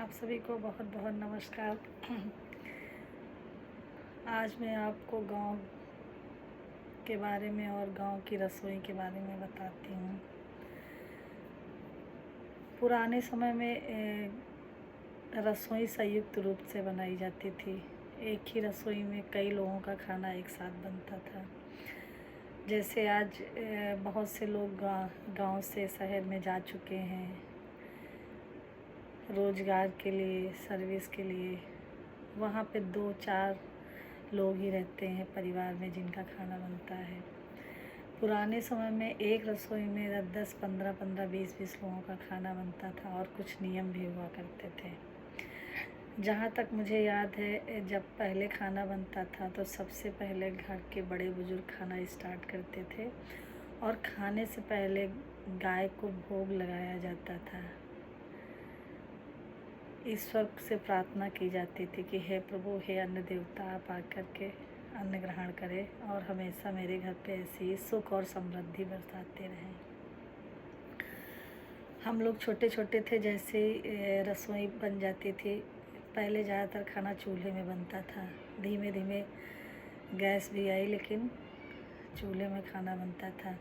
आप सभी को बहुत बहुत नमस्कार। आज मैं आपको गांव के बारे में और गांव की रसोई के बारे में बताती हूँ। पुराने समय में रसोई संयुक्त रूप से बनाई जाती थी। एक ही रसोई में कई लोगों का खाना एक साथ बनता था। जैसे आज बहुत से लोग गांव से शहर में जा चुके हैं रोज़गार के लिए, सर्विस के लिए। वहाँ पे 2-4 लोग ही रहते हैं परिवार में जिनका खाना बनता है। पुराने समय में एक रसोई में 10, 15, 20 लोगों का खाना बनता था और कुछ नियम भी हुआ करते थे। जहाँ तक मुझे याद है, जब पहले खाना बनता था तो सबसे पहले घर के बड़े बुजुर्ग खाना स्टार्ट करते थे और खाने से पहले गाय को भोग लगाया जाता था। ईश्वर से प्रार्थना की जाती थी कि हे प्रभु, हे अन्न देवता, आप आकर के अन्न ग्रहण करें और हमेशा मेरे घर पे ऐसी सुख और समृद्धि बरसाते रहें। हम लोग छोटे छोटे थे, जैसे रसोई बन जाती थी। पहले ज़्यादातर खाना चूल्हे में बनता था। धीमे धीमे गैस भी आई, लेकिन चूल्हे में खाना बनता था।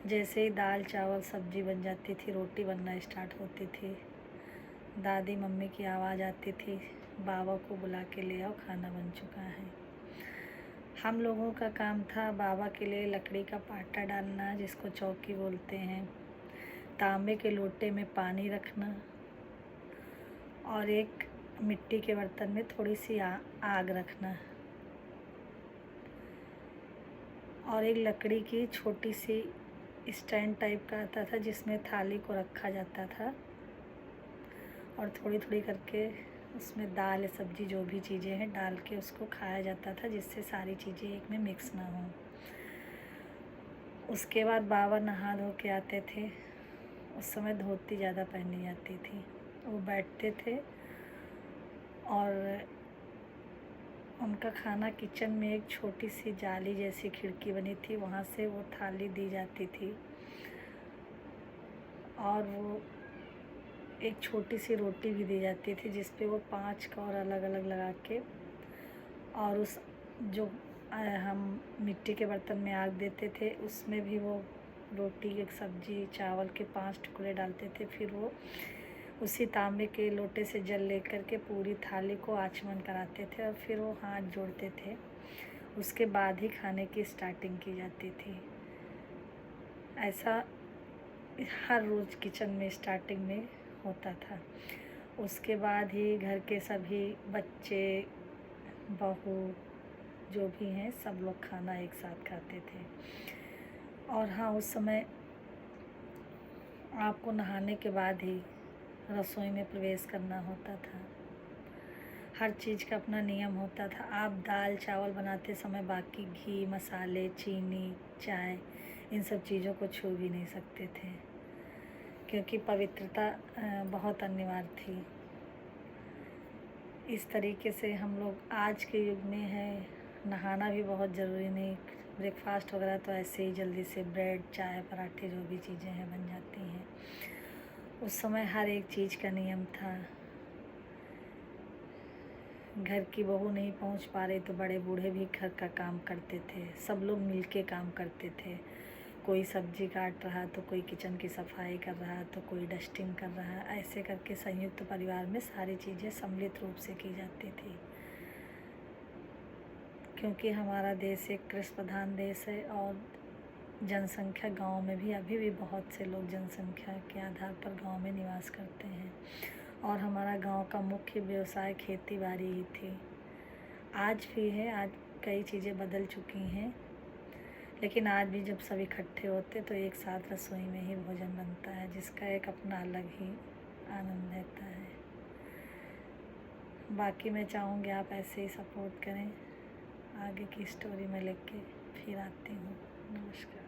जैसे ही दाल चावल सब्जी बन जाती थी, रोटी बनना स्टार्ट होती थी, दादी मम्मी की आवाज़ आती थी, बाबा को बुला के ले आओ, खाना बन चुका है। हम लोगों का काम था बाबा के लिए लकड़ी का पाटा डालना, जिसको चौकी बोलते हैं, तांबे के लोटे में पानी रखना और एक मिट्टी के बर्तन में थोड़ी सी आग रखना और एक लकड़ी की छोटी सी स्टैंड टाइप का आता था जिसमें थाली को रखा जाता था और थोड़ी थोड़ी करके उसमें दाल सब्जी जो भी चीज़ें हैं डाल के उसको खाया जाता था, जिससे सारी चीज़ें एक में मिक्स ना हो। उसके बाद बाबा नहा धो के आते थे। उस समय धोती ज़्यादा पहनी जाती थी। वो बैठते थे और उनका खाना किचन में एक छोटी सी जाली जैसी खिड़की बनी थी, वहाँ से वो थाली दी जाती थी और वो एक छोटी सी रोटी भी दी जाती थी जिस पे वो 5 कौर अलग अलग लगा के, और उस जो हम मिट्टी के बर्तन में आग देते थे उसमें भी वो रोटी, एक सब्जी, चावल के 5 टुकड़े डालते थे। फिर वो उसी तांबे के लोटे से जल लेकर के पूरी थाली को आचमन कराते थे और फिर वो हाथ जोड़ते थे। उसके बाद ही खाने की स्टार्टिंग की जाती थी। ऐसा हर रोज़ किचन में स्टार्टिंग में होता था। उसके बाद ही घर के सभी बच्चे, बहू जो भी हैं, सब लोग खाना एक साथ खाते थे। और हाँ, उस समय आपको नहाने के बाद ही रसोई में प्रवेश करना होता था। हर चीज़ का अपना नियम होता था। आप दाल चावल बनाते समय बाकी घी, मसाले, चीनी, चाय, इन सब चीज़ों को छू भी नहीं सकते थे, क्योंकि पवित्रता बहुत अनिवार्य थी। इस तरीके से हम लोग आज के युग में है, नहाना भी बहुत ज़रूरी नहीं। ब्रेकफास्ट वगैरह तो ऐसे ही जल्दी से ब्रेड, चाय, पराठे जो भी चीज़ें हैं बन जाती हैं। उस समय हर एक चीज़ का नियम था। घर की बहू नहीं पहुंच पा रही तो बड़े बूढ़े भी घर का काम करते थे। सब लोग मिलके काम करते थे। कोई सब्जी काट रहा तो कोई किचन की सफाई कर रहा तो कोई डस्टिंग कर रहा। ऐसे करके संयुक्त परिवार में सारी चीज़ें सम्मिलित रूप से की जाती थी। क्योंकि हमारा देश एक कृषि प्रधान देश है और जनसंख्या गांव में भी अभी भी बहुत से लोग जनसंख्या के आधार पर गांव में निवास करते हैं और हमारा गांव का मुख्य व्यवसाय खेती बाड़ी ही थी। आज भी है। आज कई चीज़ें बदल चुकी हैं, लेकिन आज भी जब सब इकट्ठे होते तो एक साथ रसोई में ही भोजन बनता है, जिसका एक अपना अलग ही आनंद रहता है। बाकी मैं चाहूँगी आप ऐसे ही सपोर्ट करें। आगे की स्टोरी में लेके फिर आती हूँ। नमस्कार।